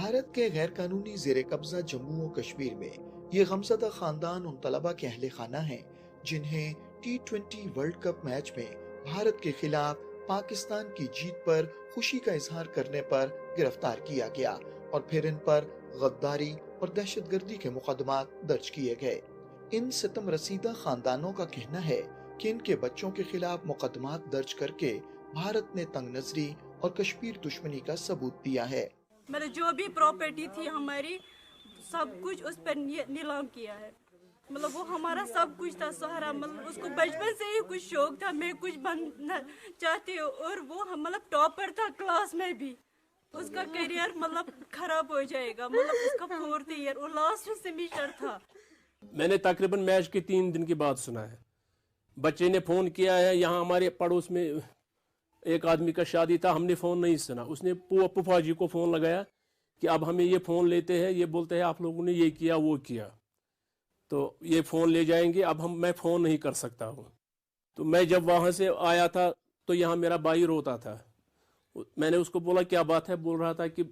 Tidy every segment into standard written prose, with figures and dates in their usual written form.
بھارت کے غیر قانونی زیر قبضہ جموں و کشمیر میں یہ غمزدہ خاندان ان طلبہ کے اہل خانہ ہیں جنہیں T20 ورلڈ کپ میچ میں بھارت کے خلاف پاکستان کی جیت پر خوشی کا اظہار کرنے پر گرفتار کیا گیا اور پھر ان پر غداری اور دہشت گردی کے مقدمات درج کیے گئے۔ ان ستم رسیدہ خاندانوں کا کہنا ہے کہ ان کے بچوں کے خلاف مقدمات درج کر کے بھارت نے تنگ نظری اور کشمیر دشمنی کا ثبوت دیا ہے۔ مطلب جو بھی پراپرٹی تھی ہماری سب کچھ اس پر نیلام کیا ہے، مطلب وہ ہمارا سب کچھ تھا سہارا، مطلب اس کو بچپن سے ہی کچھ شوق تھا میں کچھ بننا چاہتی ہوں، اور وہ مطلب ٹاپر تھا کلاس میں بھی۔ اس کا کیریئر مطلب خراب ہو جائے گا، مطلب اس کا 4th ایئر اور لاسٹ سیمیسٹر تھا۔ میں نے تقریباً میچ کے 3 دن کے بعد سنا ہے، بچے نے فون کیا ہے، یہاں ہمارے پڑوس میں ایک آدمی کا شادی تھا، ہم نے فون نہیں سنا، اس نے پھوپھا جی کو فون لگایا کہ اب ہمیں یہ فون لیتے ہیں، یہ بولتے ہیں آپ لوگوں نے یہ کیا وہ کیا، تو یہ فون لے جائیں گے، اب میں فون نہیں کر سکتا ہوں۔ تو میں جب وہاں سے آیا تھا تو یہاں میرا بھائی روتا تھا، میں نے اس کو بولا کیا بات ہے، بول رہا تھا کہ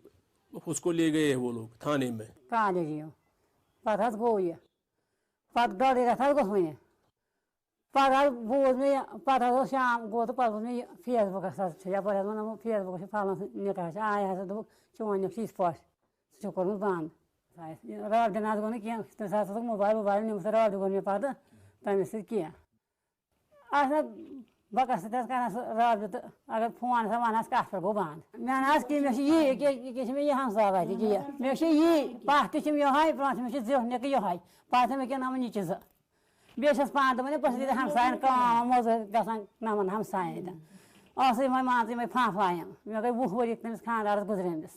اس کو لے گئے ہیں وہ لوگ تھانے میں۔ پتہ گو یہ پتہ ڈوڑ رٮ۪تھ گوٚژھ وۄنۍ پتہ بوٗز مےٚ پتہٕ شام گوٚو تہٕ پتہٕ ووٚن مےٚ فیس بُکس حظ یپٲرۍ حظ ووٚنُم فیس بُکس چھُ فلان سُنٛد نِکاح چھُ آیہِ حظ دوٚپُکھ چون نِکاح چھُ یِتھ پٲٹھۍ سُہ چھُ کوٚرمُت بنٛد۔ رٲبڈن حظ گوٚو نہٕ کینٛہہ تٔمِس حظ اوسُکھ موبایل نِمُت رٲبڈٕ کوٚر مےٚ پتہٕ تَمہِ سۭتۍ کینٛہہ آسہِ نہ بکس سۭتۍ حظ کران سُہ رٲبڈٕ تہٕ اگر فون ہسا ونہس کتھ پٮ۪ٹھ گوٚو بنٛد۔ مےٚ نہ حظ کینٛہہ مےٚ چھُ یی یہِ چھِ مےٚ یہِ ہمساے وتہِ یہِ مےٚ چھُ یی پتھ تہِ چھِم یِہوٚے برٛونٛٹھ مےٚ چھُ زیُٹھ نِکہٕ یِہوٚے پتہٕ چھِ مےٚ کیٛاہ نمَن نِچہِ 2 بیٚیہِ چھَس پانہٕ دپان بہٕ چھَس ییٚتہِ ہمساین کٲم موٚزوٗرۍ گژھان نمَن ہمساین تہِ ٲسٕے وۄنۍ مان ژٕ یِمے پھانٛپھلاین مےٚ گٔے 20 ؤری تٔمِس خانٛدارس گُزریمتِس۔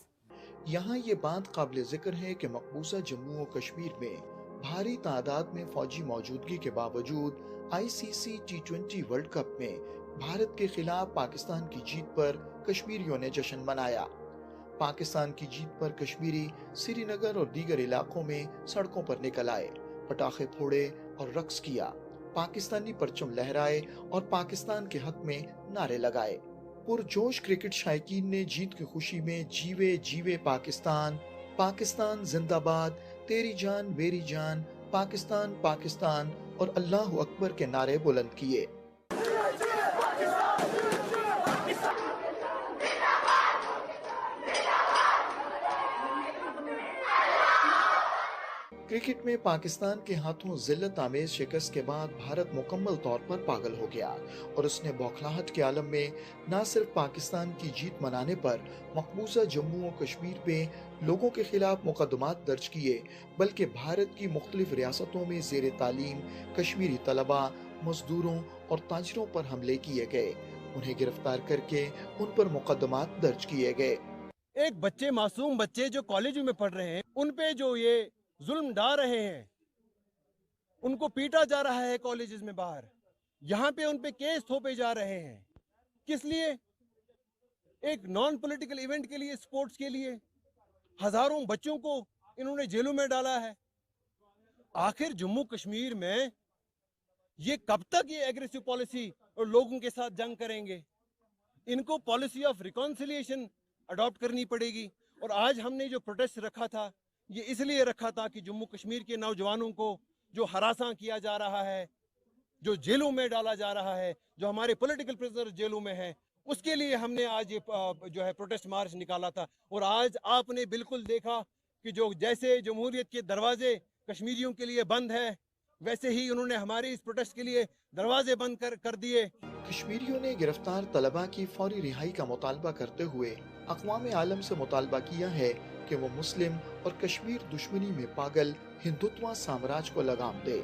یہاں یہ بات قابل ذکر ہے کہ مقبوضہ جموں و کشمیر میں بھاری تعداد میں فوجی موجودگی کے باوجود ICC T20 ورلڈ کپ میں بھارت کے خلاف پاکستان کی جیت پر کشمیریوں نے جشن منایا۔ پاکستان کی جیت پر کشمیری سری نگر اور دیگر علاقوں میں سڑکوں پر نکل آئے، پٹاخے پھوڑے اور رقص کیا، پاکستانی پرچم لہرائے اور پاکستان کے حق میں نعرے لگائے۔ پرجوش کرکٹ شائقین نے جیت کی خوشی میں جیوے جیوے پاکستان، پاکستان زندہ باد، تیری جان میری جان، پاکستان پاکستان اور اللہ اکبر کے نعرے بلند کیے۔ کرکٹ میں پاکستان کے ہاتھوں ذلت آمیز شکست کے بعد بھارت مکمل طور پر پاگل ہو گیا اور اس نے بوکھلاہٹ کے عالم میں نہ صرف پاکستان کی جیت منانے پر مقبوضہ جموں و کشمیر میں لوگوں کے خلاف مقدمات درج کیے، بلکہ بھارت کی مختلف ریاستوں میں زیر تعلیم کشمیری طلباء، مزدوروں اور تاجروں پر حملے کیے گئے، انہیں گرفتار کر کے ان پر مقدمات درج کیے گئے۔ ایک بچے معصوم بچے جو کالج میں پڑھ رہے ہیں ان پہ جو یہ ظلم ڈھا رہے ہیں، ان کو پیٹا جا رہا ہے کالجز میں باہر، یہاں پہ ان پہ کیس تھوپے جا رہے ہیں، کس لیے؟ ایک نان پولیٹیکل ایونٹ کے لیے، سپورٹس کے لیے ہزاروں بچوں کو انہوں نے جیلوں میں ڈالا ہے۔ آخر جموں کشمیر میں یہ کب تک یہ ایگریسو پالیسی اور لوگوں کے ساتھ جنگ کریں گے؟ ان کو پالیسی آف ریکانسیلیشن اڈاپٹ کرنی پڑے گی۔ اور آج ہم نے جو پروٹیسٹ رکھا تھا یہ اس لیے رکھا تھا کہ جموں کشمیر کے نوجوانوں کو جو ہراساں کیا جا رہا ہے، جو جیلوں میں ڈالا جا رہا ہے، جو ہمارے پولیٹیکل پریزنر جیلوں میں ہیں، اس کے لیے ہم نے آج یہ جو ہے پروٹیسٹ مارچ نکالا تھا۔ اور آج آپ نے بالکل دیکھا کہ جو جیسے جمہوریت کے دروازے کشمیریوں کے لیے بند ہے، ویسے ہی انہوں نے ہمارے اس پروٹیسٹ کے لیے دروازے بند کر دیے۔ کشمیریوں نے گرفتار طلباء کی فوری رہائی کا مطالبہ کرتے ہوئے اقوام عالم سے مطالبہ کیا ہے کہ وہ مسلم اور کشمیر دشمنی میں پاگل ہندوتوا سامراج کو لگام دے۔